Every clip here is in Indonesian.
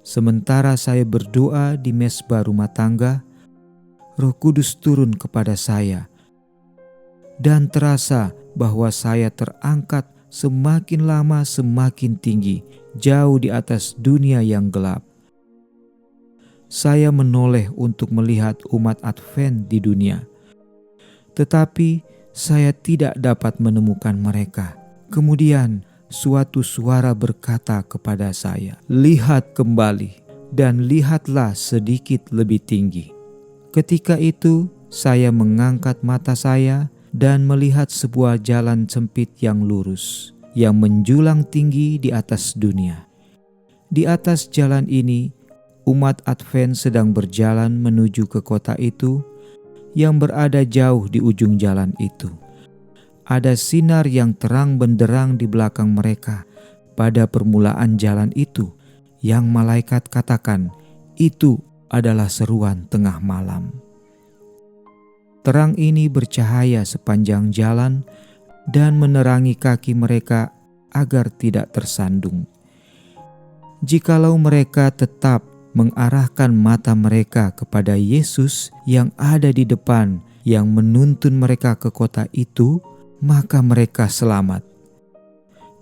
Sementara saya berdoa di mezbah rumah tangga, Roh Kudus turun kepada saya dan terasa bahwa saya terangkat semakin lama semakin tinggi, jauh di atas dunia yang gelap. Saya menoleh untuk melihat umat Advent di dunia, tetapi saya tidak dapat menemukan mereka. Kemudian suatu suara berkata kepada saya, "Lihat kembali dan lihatlah sedikit lebih tinggi." Ketika itu saya mengangkat mata saya dan melihat sebuah jalan sempit yang lurus, yang menjulang tinggi di atas dunia. Di atas jalan ini, umat Advent sedang berjalan menuju ke kota itu yang berada jauh di ujung jalan itu. Ada sinar yang terang benderang di belakang mereka pada permulaan jalan itu, yang malaikat katakan, itu adalah seruan tengah malam. Terang ini bercahaya sepanjang jalan dan menerangi kaki mereka agar tidak tersandung. Jikalau mereka tetap mengarahkan mata mereka kepada Yesus yang ada di depan, yang menuntun mereka ke kota itu, maka mereka selamat.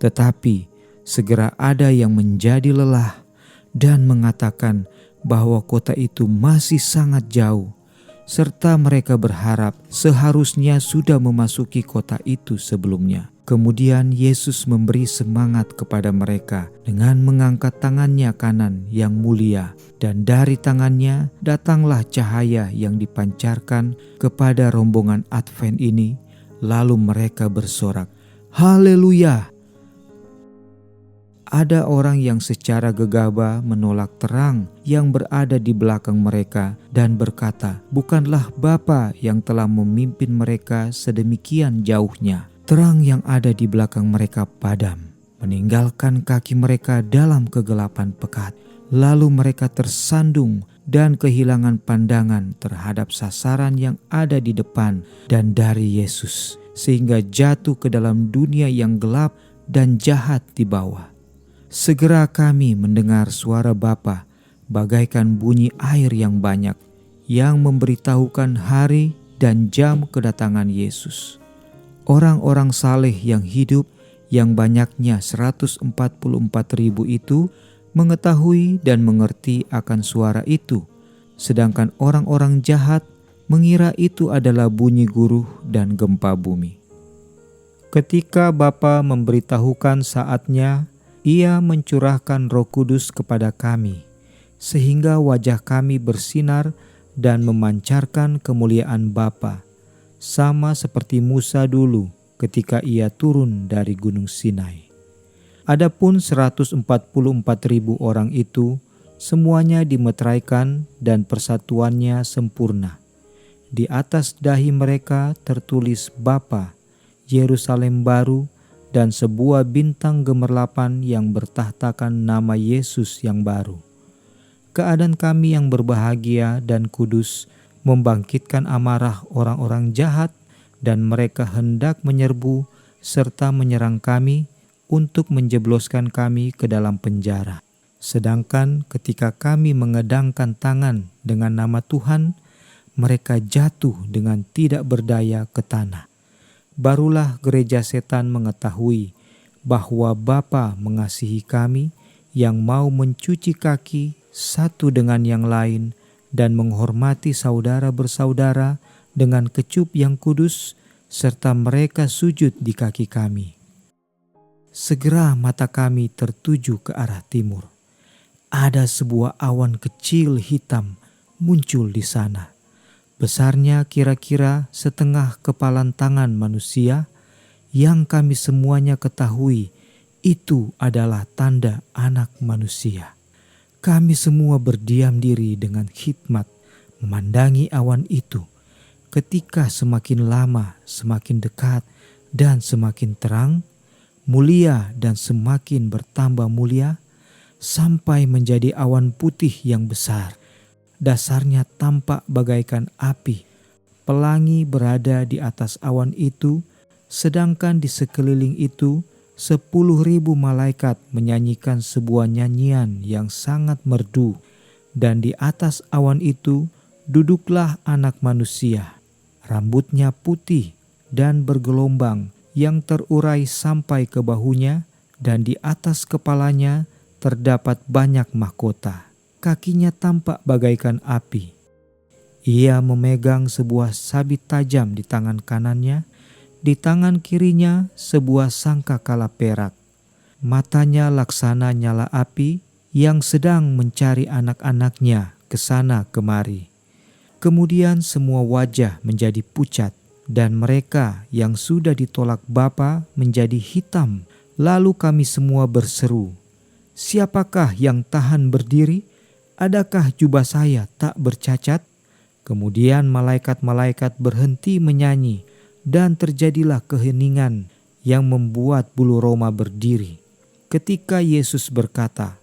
Tetapi segera ada yang menjadi lelah dan mengatakan bahwa kota itu masih sangat jauh, serta mereka berharap seharusnya sudah memasuki kota itu sebelumnya. Kemudian Yesus memberi semangat kepada mereka dengan mengangkat tangannya kanan yang mulia, dan dari tangannya datanglah cahaya yang dipancarkan kepada rombongan Advent ini. Lalu mereka bersorak, "Haleluya!" Ada orang yang secara gegabah menolak terang yang berada di belakang mereka dan berkata, "Bukanlah Bapa yang telah memimpin mereka sedemikian jauhnya?" Terang yang ada di belakang mereka padam, meninggalkan kaki mereka dalam kegelapan pekat. Lalu mereka tersandung dan kehilangan pandangan terhadap sasaran yang ada di depan dan dari Yesus, sehingga jatuh ke dalam dunia yang gelap dan jahat di bawah. Segera kami mendengar suara Bapa bagaikan bunyi air yang banyak, yang memberitahukan hari dan jam kedatangan Yesus. Orang-orang saleh yang hidup, yang banyaknya 144.000 itu, mengetahui dan mengerti akan suara itu, sedangkan orang-orang jahat mengira itu adalah bunyi guruh dan gempa bumi. Ketika Bapa memberitahukan saatnya, Ia mencurahkan Roh Kudus kepada kami, sehingga wajah kami bersinar dan memancarkan kemuliaan Bapa, sama seperti Musa dulu ketika ia turun dari Gunung Sinai. Adapun 144.000 orang itu, semuanya dimeteraikan dan persatuannya sempurna. Di atas dahi mereka tertulis Bapa, Yerusalem baru, dan sebuah bintang gemerlapan yang bertahtakan nama Yesus yang baru. Keadaan kami yang berbahagia dan kudus membangkitkan amarah orang-orang jahat, dan mereka hendak menyerbu serta menyerang kami untuk menjebloskan kami ke dalam penjara. Sedangkan ketika kami mengedangkan tangan dengan nama Tuhan, mereka jatuh dengan tidak berdaya ke tanah. Barulah gereja setan mengetahui bahwa Bapa mengasihi kami, yang mau mencuci kaki satu dengan yang lain dan menghormati saudara bersaudara dengan kecup yang kudus, serta mereka sujud di kaki kami. Segera mata kami tertuju ke arah timur. Ada sebuah awan kecil hitam muncul di sana. Besarnya kira-kira setengah kepalan tangan manusia, yang kami semuanya ketahui itu adalah tanda Anak Manusia. Kami semua berdiam diri dengan hikmat memandangi awan itu. Ketika semakin lama semakin dekat dan semakin terang, mulia dan semakin bertambah mulia, sampai menjadi awan putih yang besar. Dasarnya tampak bagaikan api. Pelangi berada di atas awan itu, sedangkan di sekeliling itu 10.000 malaikat menyanyikan sebuah nyanyian yang sangat merdu, dan di atas awan itu duduklah Anak Manusia. Rambutnya putih dan bergelombang yang terurai sampai ke bahunya, dan di atas kepalanya terdapat banyak mahkota. Kakinya tampak bagaikan api. Ia memegang sebuah sabit tajam di tangan kanannya, di tangan kirinya sebuah sangkakala perak. Matanya laksana nyala api yang sedang mencari anak-anaknya ke sana kemari. Kemudian semua wajah menjadi pucat, dan mereka yang sudah ditolak Bapa menjadi hitam. Lalu kami semua berseru, "Siapakah yang tahan berdiri? Adakah jubah saya tak bercacat?" Kemudian malaikat-malaikat berhenti menyanyi, dan terjadilah keheningan yang membuat bulu roma berdiri. Ketika Yesus berkata,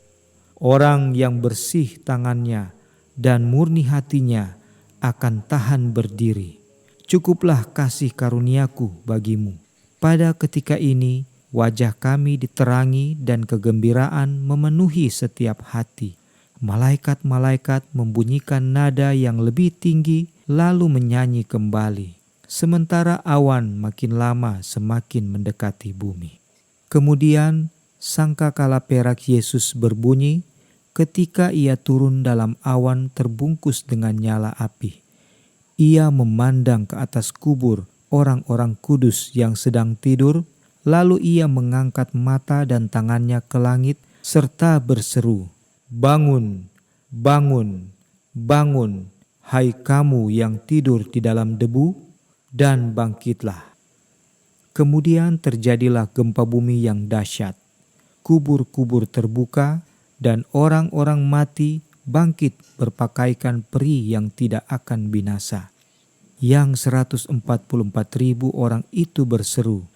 "Orang yang bersih tangannya dan murni hatinya akan tahan berdiri. Cukuplah kasih karuniaku bagimu." Pada ketika ini wajah kami diterangi dan kegembiraan memenuhi setiap hati. Malaikat-malaikat membunyikan nada yang lebih tinggi lalu menyanyi kembali, sementara awan makin lama semakin mendekati bumi. Kemudian sangkakala perak Yesus berbunyi ketika ia turun dalam awan terbungkus dengan nyala api. Ia memandang ke atas kubur orang-orang kudus yang sedang tidur, lalu ia mengangkat mata dan tangannya ke langit serta berseru, "Bangun, bangun, bangun, hai kamu yang tidur di dalam debu, dan bangkitlah." Kemudian terjadilah gempa bumi yang dahsyat. Kubur-kubur terbuka, dan orang-orang mati bangkit berpakaikan peri yang tidak akan binasa. Yang 144.000 orang itu berseru,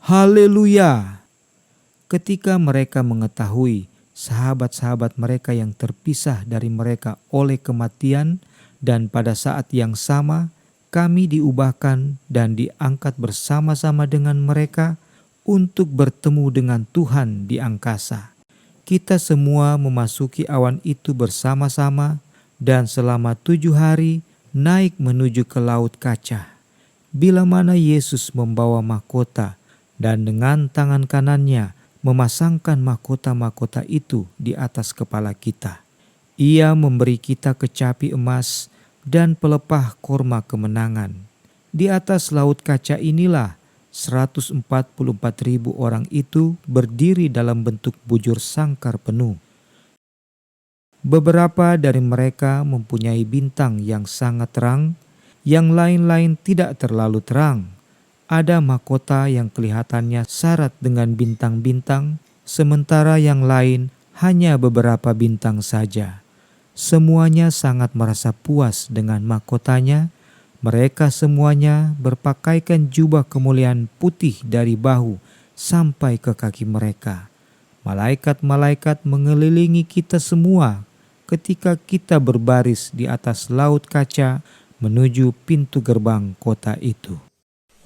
"Haleluya!" Ketika mereka mengetahui sahabat-sahabat mereka yang terpisah dari mereka oleh kematian, dan pada saat yang sama kami diubahkan dan diangkat bersama-sama dengan mereka untuk bertemu dengan Tuhan di angkasa. Kita semua memasuki awan itu bersama-sama, dan selama 7 hari naik menuju ke laut kaca, bila mana Yesus membawa mahkota, dan dengan tangan kanannya memasangkan mahkota-mahkota itu di atas kepala kita. Ia memberi kita kecapi emas dan pelepah korma kemenangan. Di atas laut kaca inilah 144.000 orang itu berdiri dalam bentuk bujur sangkar penuh. Beberapa dari mereka mempunyai bintang yang sangat terang, yang lain-lain tidak terlalu terang. Ada mahkota yang kelihatannya syarat dengan bintang-bintang, sementara yang lain hanya beberapa bintang saja. Semuanya sangat merasa puas dengan mahkotanya. Mereka semuanya berpakaikan jubah kemuliaan putih dari bahu sampai ke kaki mereka. Malaikat-malaikat mengelilingi kita semua ketika kita berbaris di atas laut kaca menuju pintu gerbang kota itu.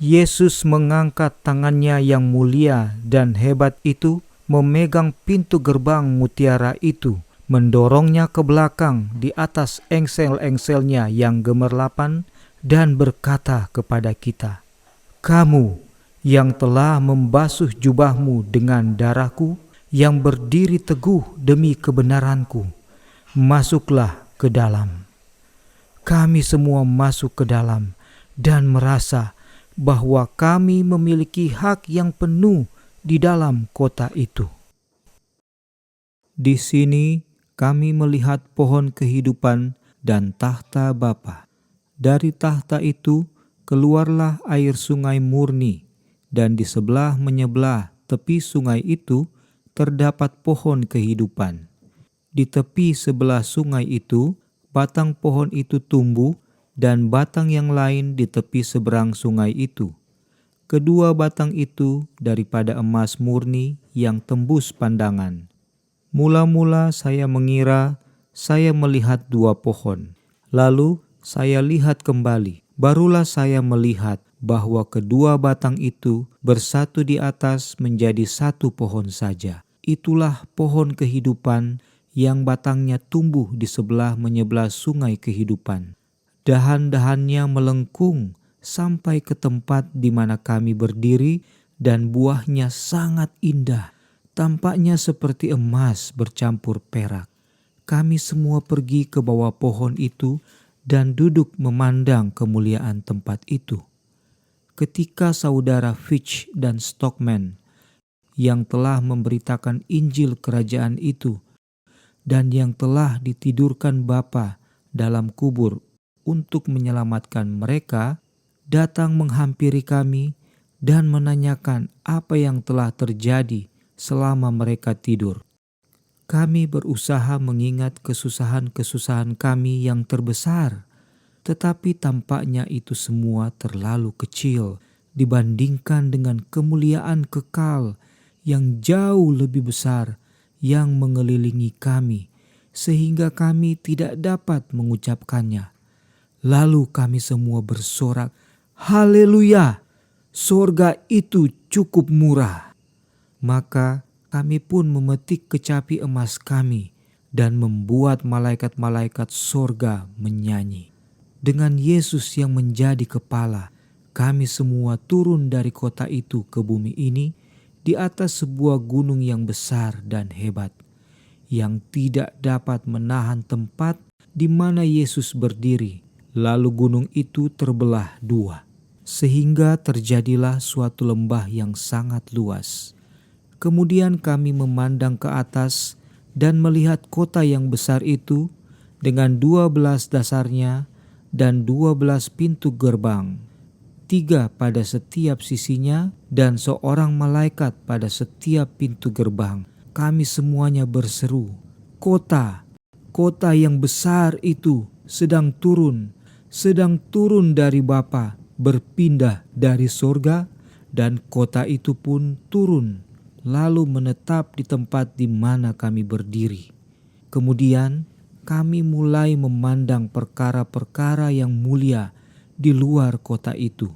Yesus mengangkat tangannya yang mulia dan hebat itu, memegang pintu gerbang mutiara itu, mendorongnya ke belakang di atas engsel-engselnya yang gemerlapan, dan berkata kepada kita, "Kamu yang telah membasuh jubahmu dengan darahku, yang berdiri teguh demi kebenaranku, masuklah ke dalam." Kami semua masuk ke dalam dan merasa bahwa kami memiliki hak yang penuh di dalam kota itu. Di sini kami melihat pohon kehidupan dan tahta Bapa. Dari tahta itu keluarlah air sungai murni, dan di sebelah menyebelah tepi sungai itu terdapat pohon kehidupan. Di tepi sebelah sungai itu, batang pohon itu tumbuh, dan batang yang lain di tepi seberang sungai itu. Kedua batang itu daripada emas murni yang tembus pandangan. Mula-mula saya mengira saya melihat 2 pohon. Lalu saya lihat kembali, barulah saya melihat bahwa kedua batang itu bersatu di atas menjadi satu pohon saja. Itulah pohon kehidupan yang batangnya tumbuh di sebelah menyebelah sungai kehidupan. Dahan-dahannya melengkung sampai ke tempat di mana kami berdiri, dan buahnya sangat indah, tampaknya seperti emas bercampur perak. Kami semua pergi ke bawah pohon itu dan duduk memandang kemuliaan tempat itu. Ketika saudara Fitch dan Stockman yang telah memberitakan Injil kerajaan itu dan yang telah ditidurkan Bapa dalam kubur untuk menyelamatkan mereka, datang menghampiri kami dan menanyakan apa yang telah terjadi selama mereka tidur. Kami berusaha mengingat kesusahan-kesusahan kami yang terbesar, tetapi tampaknya itu semua terlalu kecil dibandingkan dengan kemuliaan kekal yang jauh lebih besar yang mengelilingi kami, sehingga kami tidak dapat mengucapkannya. Lalu kami semua bersorak, "Haleluya! Sorga itu cukup murah." Maka kami pun memetik kecapi emas kami dan membuat malaikat-malaikat sorga menyanyi. Dengan Yesus yang menjadi kepala, kami semua turun dari kota itu ke bumi ini di atas sebuah gunung yang besar dan hebat, yang tidak dapat menahan tempat di mana Yesus berdiri. Lalu gunung itu terbelah dua, sehingga terjadilah suatu lembah yang sangat luas. Kemudian kami memandang ke atas dan melihat kota yang besar itu dengan 12 dasarnya dan 12 pintu gerbang, 3 pada setiap sisinya dan seorang malaikat pada setiap pintu gerbang. Kami semuanya berseru, "Kota, kota yang besar itu sedang turun dari Bapa, berpindah dari sorga, dan kota itu pun turun, lalu menetap di tempat di mana kami berdiri." Kemudian kami mulai memandang perkara-perkara yang mulia di luar kota itu.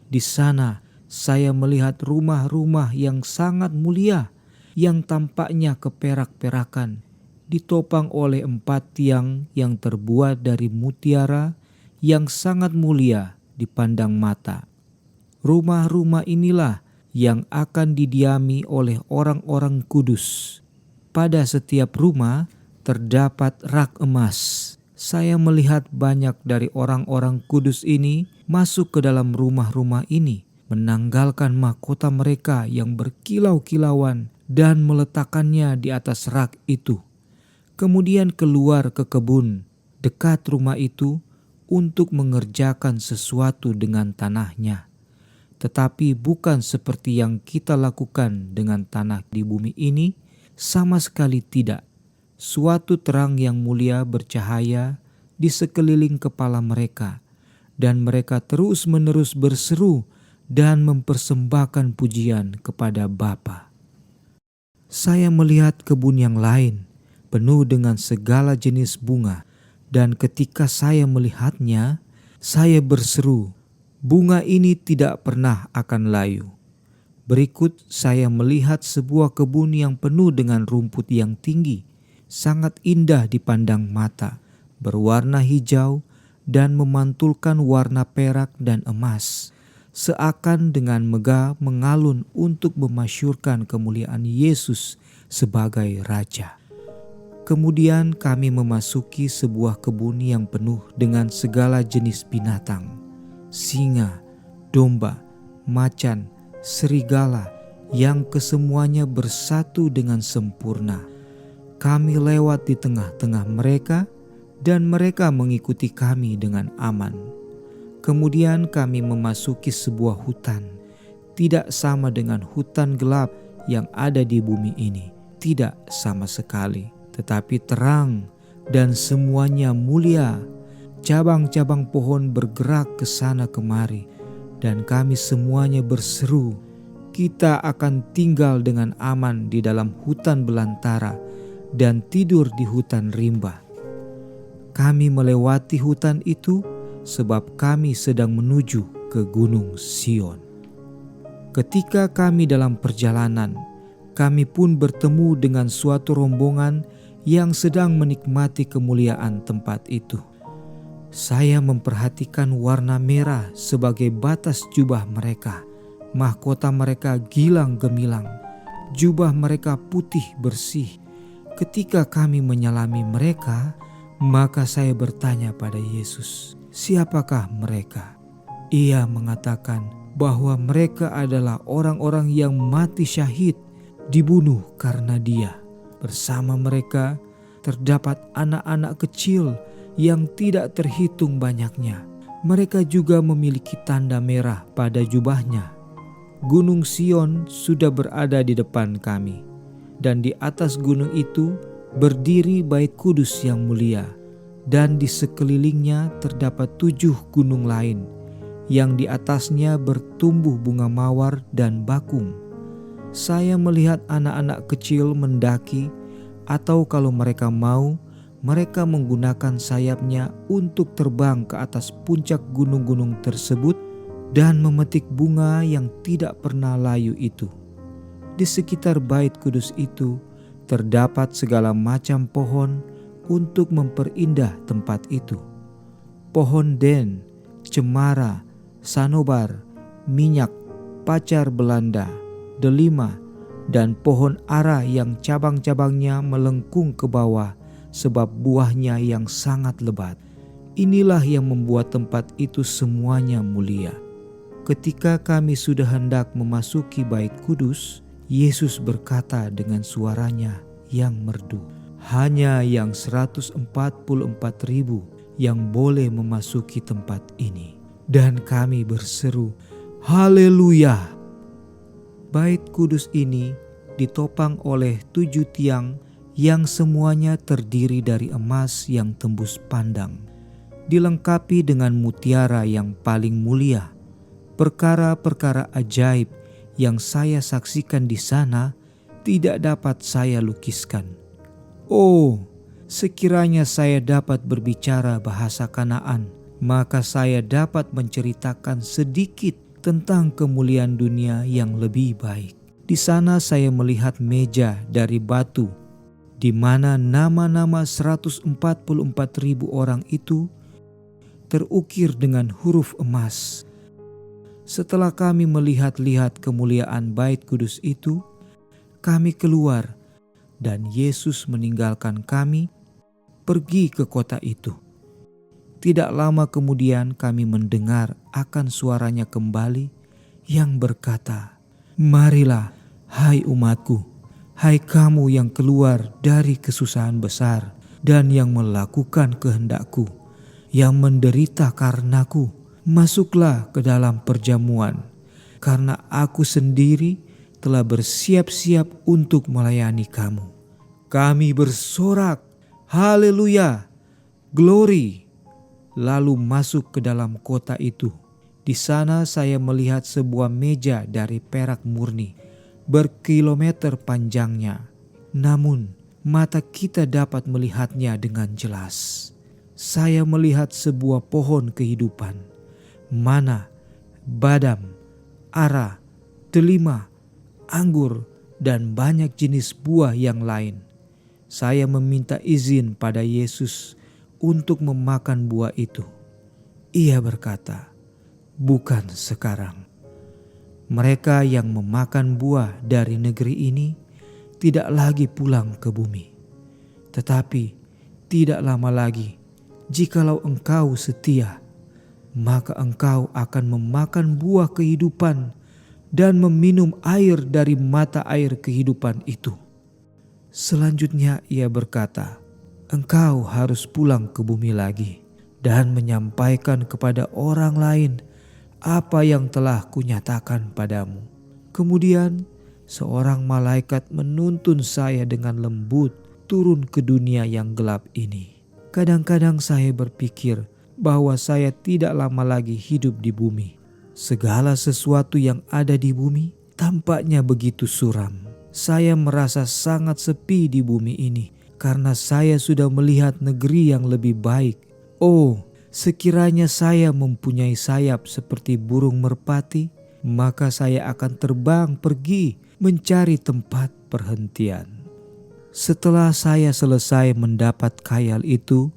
Di sana saya melihat rumah-rumah yang sangat mulia, yang tampaknya keperak-perakan, ditopang oleh 4 tiang yang terbuat dari mutiara yang sangat mulia dipandang mata. Rumah-rumah inilah yang akan didiami oleh orang-orang kudus. Pada setiap rumah terdapat rak emas. Saya melihat banyak dari orang-orang kudus ini masuk ke dalam rumah-rumah ini, menanggalkan mahkota mereka yang berkilau-kilauan dan meletakkannya di atas rak itu. Kemudian keluar ke kebun dekat rumah itu untuk mengerjakan sesuatu dengan tanahnya. Tetapi bukan seperti yang kita lakukan dengan tanah di bumi ini, sama sekali tidak. Suatu terang yang mulia bercahaya di sekeliling kepala mereka, dan mereka terus-menerus berseru dan mempersembahkan pujian kepada Bapa. Saya melihat kebun yang lain, penuh dengan segala jenis bunga, dan ketika saya melihatnya, saya berseru, "Bunga ini tidak pernah akan layu." Berikut saya melihat sebuah kebun yang penuh dengan rumput yang tinggi, sangat indah dipandang mata, berwarna hijau dan memantulkan warna perak dan emas, seakan dengan megah mengalun untuk memasyurkan kemuliaan Yesus sebagai Raja. Kemudian kami memasuki sebuah kebun yang penuh dengan segala jenis binatang, singa, domba, macan, serigala, yang kesemuanya bersatu dengan sempurna. Kami lewat di tengah-tengah mereka, dan mereka mengikuti kami dengan aman. Kemudian kami memasuki sebuah hutan, tidak sama dengan hutan gelap yang ada di bumi ini, tidak sama sekali, tetapi terang dan semuanya mulia. Cabang-cabang pohon bergerak ke sana kemari, dan kami semuanya berseru, "Kita akan tinggal dengan aman di dalam hutan belantara dan tidur di hutan rimba." Kami melewati hutan itu sebab kami sedang menuju ke Gunung Sion. Ketika kami dalam perjalanan, kami pun bertemu dengan suatu rombongan yang sedang menikmati kemuliaan tempat itu. Saya memperhatikan warna merah sebagai batas jubah mereka. Mahkota mereka gilang gemilang, jubah mereka putih bersih. Ketika kami menyalami mereka, maka saya bertanya pada Yesus, "Siapakah mereka?" Ia mengatakan bahwa mereka adalah orang-orang yang mati syahid, dibunuh karena Dia. Bersama mereka terdapat anak-anak kecil yang tidak terhitung banyaknya. Mereka juga memiliki tanda merah pada jubahnya. Gunung Sion sudah berada di depan kami, dan di atas gunung itu berdiri Bait Kudus yang mulia, dan di sekelilingnya terdapat 7 gunung lain, yang di atasnya bertumbuh bunga mawar dan bakung. Saya melihat anak-anak kecil mendaki, atau kalau mereka mau, mereka menggunakan sayapnya untuk terbang ke atas puncak gunung-gunung tersebut dan memetik bunga yang tidak pernah layu itu. Di sekitar Bait Kudus itu terdapat segala macam pohon untuk memperindah tempat itu. Pohon den, cemara, sanobar, minyak, pacar Belanda, delima, dan pohon ara yang cabang-cabangnya melengkung ke bawah sebab buahnya yang sangat lebat. Inilah yang membuat tempat itu semuanya mulia. Ketika kami sudah hendak memasuki Bait Kudus, Yesus berkata dengan suaranya yang merdu, "Hanya yang 144.000 yang boleh memasuki tempat ini." Dan kami berseru, "Haleluya!" Bait Kudus ini ditopang oleh 7 tiang yang semuanya terdiri dari emas yang tembus pandang, dilengkapi dengan mutiara yang paling mulia. Perkara-perkara ajaib yang saya saksikan di sana tidak dapat saya lukiskan. Oh, sekiranya saya dapat berbicara bahasa Kanaan, maka saya dapat menceritakan sedikit tentang kemuliaan dunia yang lebih baik. Di sana saya melihat meja dari batu, di mana nama-nama 144.000 orang itu terukir dengan huruf emas. Setelah kami melihat-lihat kemuliaan Bait Kudus itu, kami keluar dan Yesus meninggalkan kami pergi ke kota itu. Tidak lama kemudian kami mendengar akan suaranya kembali yang berkata, "Marilah, hai umatku, hai kamu yang keluar dari kesusahan besar dan yang melakukan kehendakku, yang menderita karenaku, masuklah ke dalam perjamuan, karena aku sendiri telah bersiap-siap untuk melayani kamu." Kami bersorak, "Haleluya, glory!" Lalu masuk ke dalam kota itu. Di sana saya melihat sebuah meja dari perak murni, berkilometer panjangnya. Namun mata kita dapat melihatnya dengan jelas. Saya melihat sebuah pohon kehidupan, mana, badam, ara, delima, anggur, dan banyak jenis buah yang lain. Saya meminta izin pada Yesus untuk memakan buah itu. Ia berkata, "Bukan sekarang." Mereka yang memakan buah dari negeri ini tidak lagi pulang ke bumi. Tetapi tidak lama lagi, jikalau engkau setia, maka engkau akan memakan buah kehidupan dan meminum air dari mata air kehidupan itu. Selanjutnya ia berkata, "Engkau harus pulang ke bumi lagi dan menyampaikan kepada orang lain apa yang telah kunyatakan padamu." Kemudian seorang malaikat menuntun saya dengan lembut turun ke dunia yang gelap ini. Kadang-kadang saya berpikir bahwa saya tidak lama lagi hidup di bumi. Segala sesuatu yang ada di bumi tampaknya begitu suram. Saya merasa sangat sepi di bumi ini karena saya sudah melihat negeri yang lebih baik. Oh, Sekiranya saya mempunyai sayap seperti burung merpati, maka saya akan terbang pergi mencari tempat perhentian. Setelah saya selesai mendapat khayal itu,